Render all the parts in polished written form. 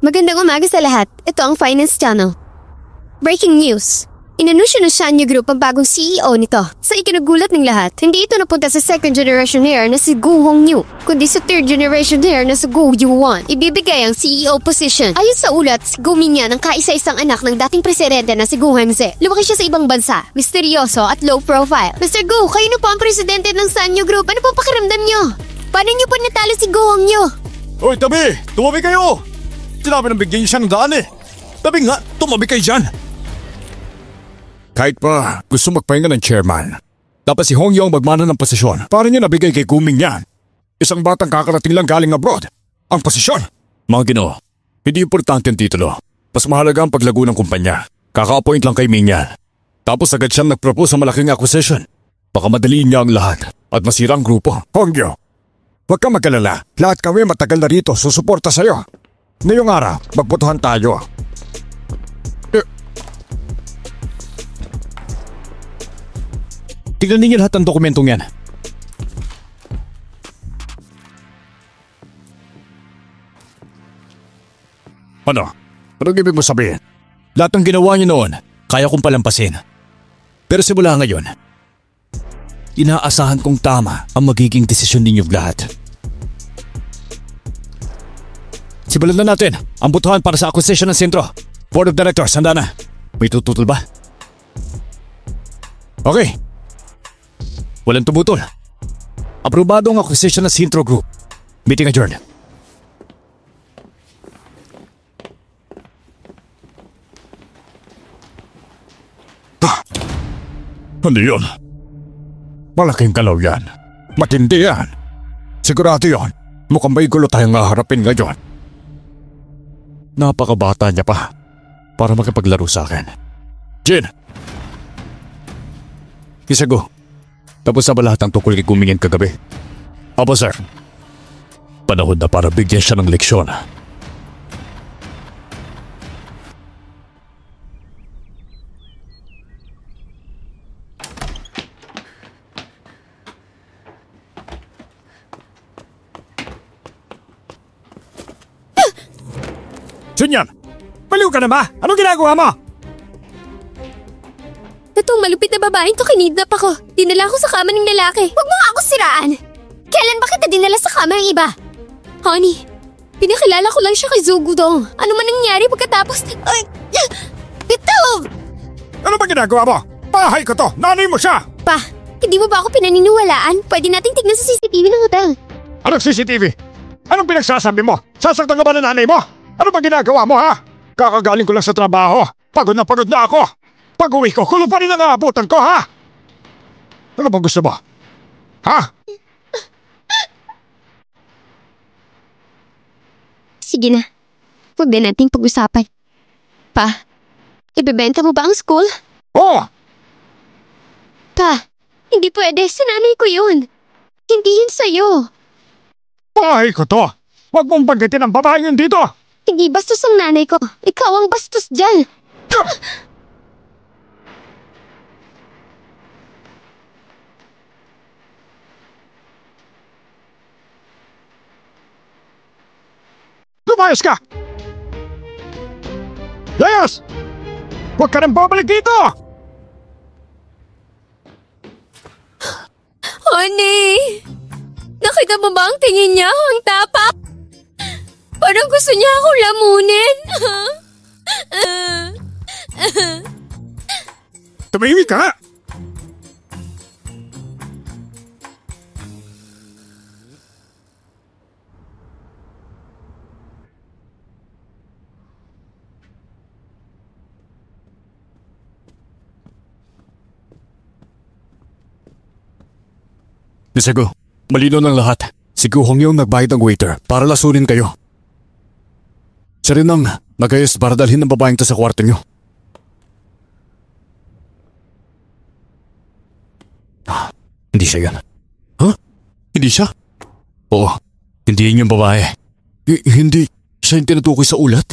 Magandang umaga sa lahat. Ito ang Finance Channel. Breaking news. Inanunsyo ng Shanyu Group ang bagong CEO nito. Sa ikinagulat ng lahat, hindi ito napunta sa second generation heir na si Gu Hongyu, kundi sa third generation heir na si Gu Yuan. Ibibigay ang CEO position. Ayon sa ulat, si Gu Mingyan ang kaisa-isang anak ng dating presidente na si Gu Hengze. Lumaki siya sa ibang bansa, misteryoso at low profile. Mr. Gu, kayo na po ang presidente ng Shanyu Group. Ano po pakiramdam nyo? Paano nyo po natalo si Gu Hongyu? Hoy, tabi! Tumabi kayo! Sinabi ng bigyan niyo siya ng daan eh. Tabi nga, tumabi kayo dyan. Kahit pa gusto magpahinga ng chairman, dapat si Hongyu ang magmana ng posisyon para niya nabigay kay Guming yan. Isang batang kakarating lang galing abroad. Ang posisyon. Mga Ginoo, hindi importante ang titulo. Mas mahalaga ang paglago ng kumpanya. Kaka-appoint lang kay Mingyan. Tapos agad siyang nag-propose sa malaking acquisition. Baka madaliin niya ang lahat at masira ang grupo. Hongyu, huwag kang mag-alala. Lahat kami matagal na rito susuporta sa'yo. Ngayong araw, magbotohan tayo. Tignan ninyo lahat ng dokumentong yan. Ano? Anong ibig mo sabihin? Lahat ng ginawa niyo noon, kaya kong palampasin. Pero simula ngayon, inaasahan kong tama ang magiging desisyon ninyong lahat. Simulan na natin ang botohan para sa acquisition ng sentro. Board of Directors, handa na. May tututol ba? Okay. Walang tumutol. Aprobado ang acquisition ng Sintro Group. Meeting adjourned. Ano yun? Malaking galaw yan. Matindi yan. Sigurado yun. Mukhang may gulo tayong haharapin ngayon. Napakabata niya pa para makipaglaro sa akin. Jin! Kisago. Tapos na ba lahat ang tungkol kay Gumingin kagabi? Opo, sir. Panahon na para bigyan siya ng leksyon. Junyan! Baliw ka na ba? Anong ginagawa mo? Itong malupit na babaeng to, kinidnap ako. Dinala ako sa kama ng lalaki. Huwag mo nga ako siraan. Kailan ba kita dinala sa kama ng iba? Honey, pinakilala ko lang siya kay Zugudong. Ano man nangyari pagkatapos... Ay! Ito! Ano ba ginagawa mo? Bahay ko to! Nanay mo siya! Pa, hindi mo ba ako pinaniniwalaan? Pwede nating tignan sa CCTV ng hotel. Anong CCTV? Anong pinagsasabi mo? Sasaktan ka ba ng nanay mo? Ano ba ginagawa mo, ha? Kakagaling ko lang sa trabaho. Pagod na ako. Pag-uwi ko, kulo pa rin ang aabutan ko, ha? Ano bang gusto mo? Ha? Sige na. Huwag din nating pag-usapan. Pa, ibebenta mo ba ang school? Oo! Pa, hindi pwede. Sa nanay ko yun. Hindi yun sa'yo. Bahay ko to. Huwag mong banggitin ang babae yun dito. Hindi bastos ang nanay ko. Ikaw ang bastos dyan. Lumayas ka! Layas! Huwag ka nang babalik dito! Honey! Nakita mo ba ang tingin niya? Ang tapak? Parang gusto niya akong lamunin. Tumahimik ka! Misago, malino ng lahat. Si Gu Hongyu ang nagbayad ng waiter para lasunin kayo. Siya rin ang nagayos para dalhin ng babaeng to sa kwarto niyo. Hindi siya yan. Huh? Hindi siya? Oo, hindi yun yung babae. Hindi siya yung tinutukoy sa ulat?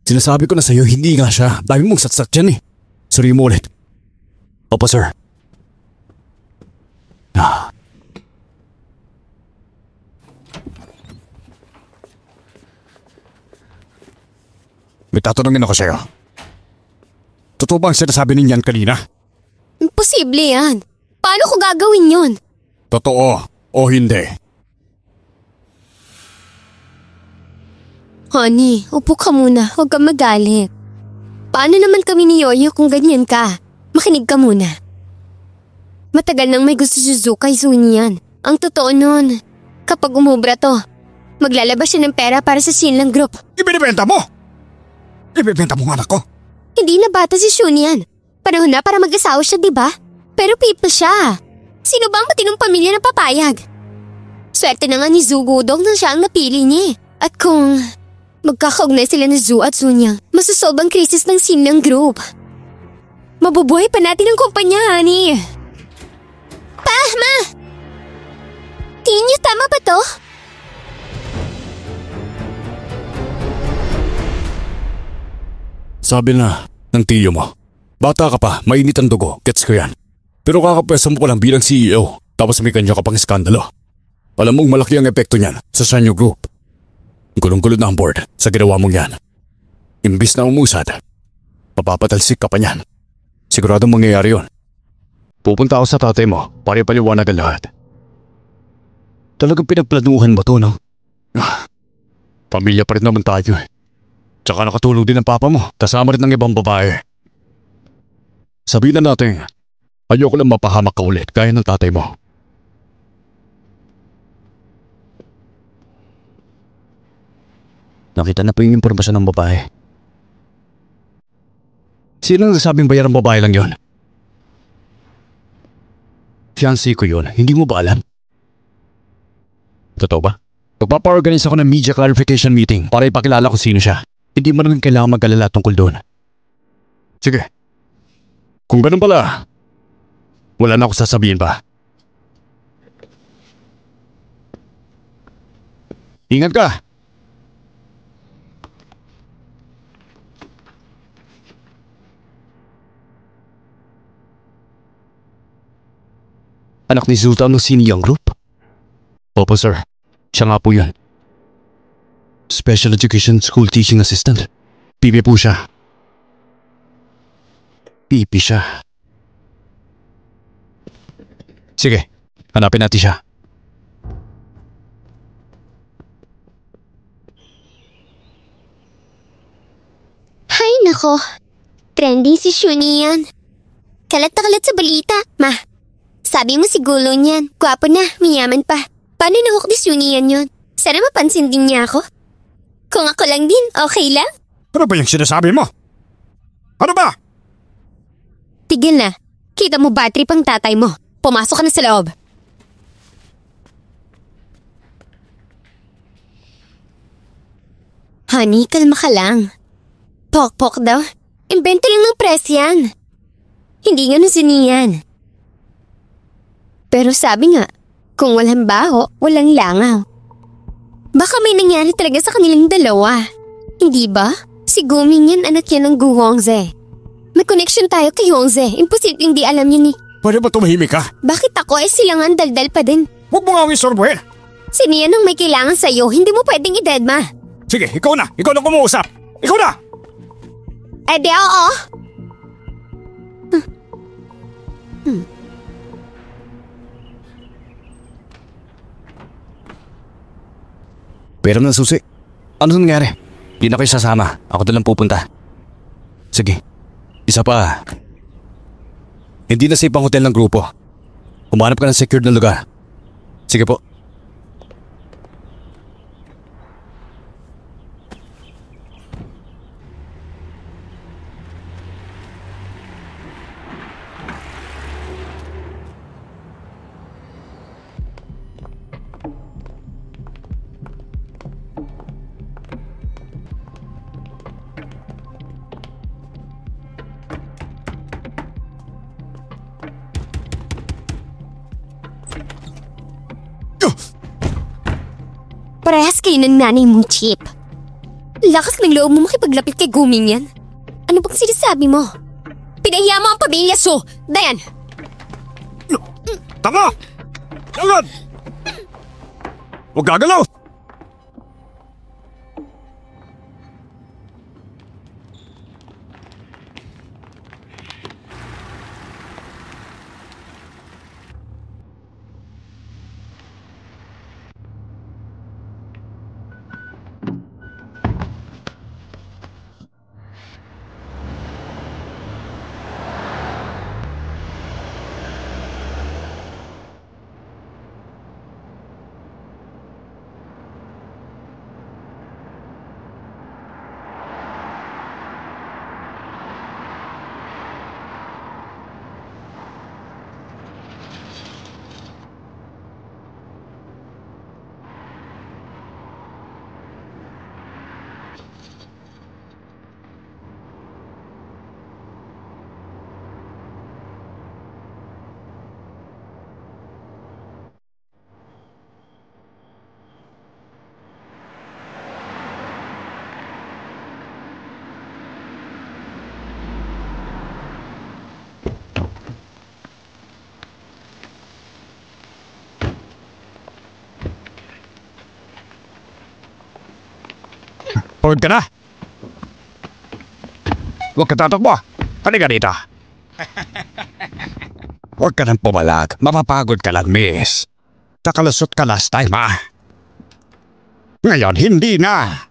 Sinasabi ko na sa'yo, hindi nga siya. Dami mong satsat dyan eh. Sorry mo ulit. Opo, sir. May tatanungin ako sa'yo. Totoo ba ang sinasabi ninyan kanina? Imposible yan. Paano ko gagawin yun? Totoo o hindi? Honey, upo ka muna. Huwag kang magalit. Paano naman kami ni Yoyo kung ganyan ka? Makinig ka muna. Matagal nang may gusto si Zu kay Zunian. Ang totoo nun, kapag umubra to, maglalabas siya ng pera para sa Sinlang Group. Ibinibenta mo! Ibibenta mo ang anak ko? Hindi na bata si Shunian. Panahon na para mag-asawa siya, di ba? Pero people siya. Sino ba ang matinong pamilya na papayag? Swerte na nga ni Zu Gudong na siya ang napili niya. At kung magkakaugnay sila ni Zu at Zunyang, masusolve ang krisis ng Sinlang Group. Mabubuhay pa natin ang kumpanya, honey. Pa, ma! Tingin niyo tama ba to? Sabi na ng tiyo mo, bata ka pa, mainit ang dugo, gets ko yan. Pero kakapwesto mo ko lang bilang CEO, tapos may kanya ka pang iskandalo. Alam mong malaki ang epekto niyan sa Sanyo Group. Gulong-gulod na ang board sa ginawa mong yan. Imbis na umusad, mapapatalsik ka pa niyan. Siguradong mangyayari yun. Pupunta ako sa tatay mo para ipaliwanag ang lahat. Talagang pinagplanuhan mo to, no? Pamilya pa rin naman tayo eh. Tsaka nakatulong din ang papa mo, kasama rin ng ibang babae. Sabihin na natin, ayoko lang mapahamak ka ulit gaya ng tatay mo. Nakita na po yung impormasyon ng babae. Sino nagsabing bayarang babae lang yon? Fiancé ko yun, hindi mo ba alam? Totoo ba? Magpapa-organize ako ng media clarification meeting para ipakilala kung sino siya. Hindi mo rin kailangan mag-alala tungkol doon. Sige. Kung ganun pala, wala na ako sasabihin pa. Ingat ka! Anak ni Zultan ng Siniyang Group? Opo sir, siya nga po yun. Special Education School Teaching Assistant. PB po siya. PP siya. Sige, hanapin natin siya. Hay nako, trending si Shunian. Kalat na kalat sa balita. Ma, sabi mo si Gulo niyan, gwapo na, mayaman pa. Paano nahook ni Shunian yun? Sana mapansin din niya ako. Kung ako lang din, okay lang? Ano ba yung sinasabi mo? Ano ba? Tigil na. Kita mo battery pang tatay mo. Pumasok ka na sa loob. Honey, kalma ka lang. Pok-pok daw. Invento lang ng press yan. Hindi nga nun siniyan. Pero sabi nga, kung walang baho, walang langaw. Baka may nangyari talaga sa kanilang dalawa. Hindi ba? Si Guming yan, anak yan ng Gu Hongze. May connection tayo kay Hongze. Imposible hindi alam yun eh. Pwede ba tumahimik ka? Bakit ako sila nga ang daldal pa din? Huwag mo nga akong isorbuhin. Si Nia nang may kailangan sa'yo, hindi mo pwedeng i-deadma. Sige, ikaw na. Ikaw na kumuusap. Ikaw na! Eh di oo. Pero na susi. Ano nangyari? Di na kayo sasama. Ako na lang pupunta. Sige. Isa pa. Hindi na safe ang hotel ng grupo. Humanap ka ng secured na lugar. Sige po. Parehas kayo ng nanay mong chip. Lakas ng loob mo makipaglapit kay Guming yan. Ano bang sinasabi mo? Pinahiya mo ang pamilya, so, Dayan! Tama! Agad! Huwag gagalaw! Napapagod ka na? Huwag ka tatakbo. Halika dito. Huwag ka nang pumalag. Mapapagod ka lang, miss. Nakalusot ka last time, ha? Ngayon, hindi na.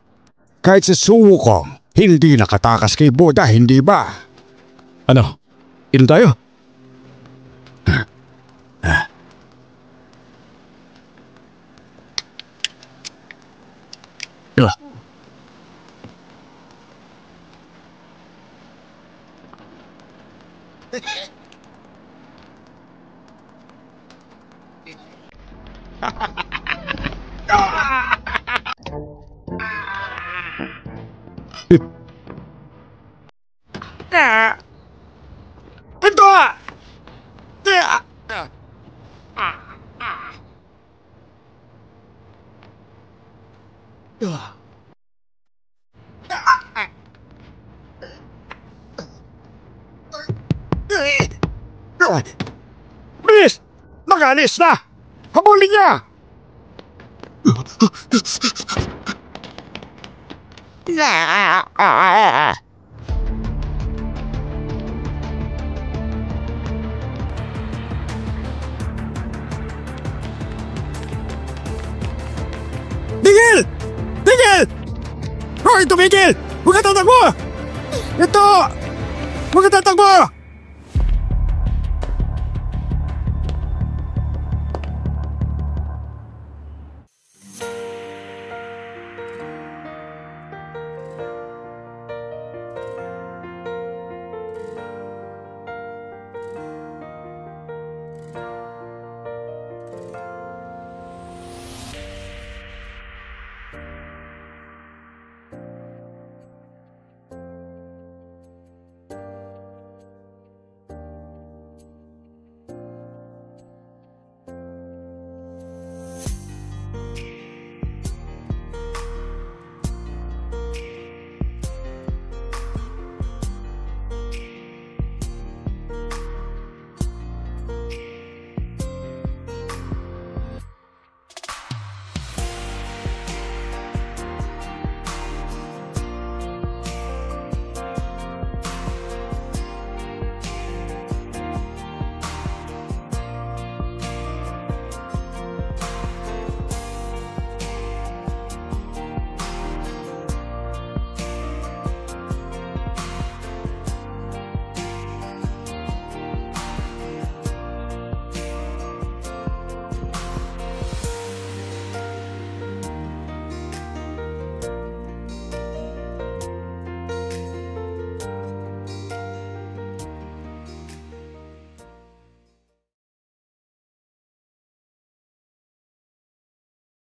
Kahit sa suwukong, hindi nakatakas kay Buddha, hindi ba? Ano? Ilan tayo? Ito! Bilis! Nakalis na! Habulin niya! Tigil! Tigil! Hoy, tumigil! Huwag ka tatakbo! Ito! Huwag ka tatakbo!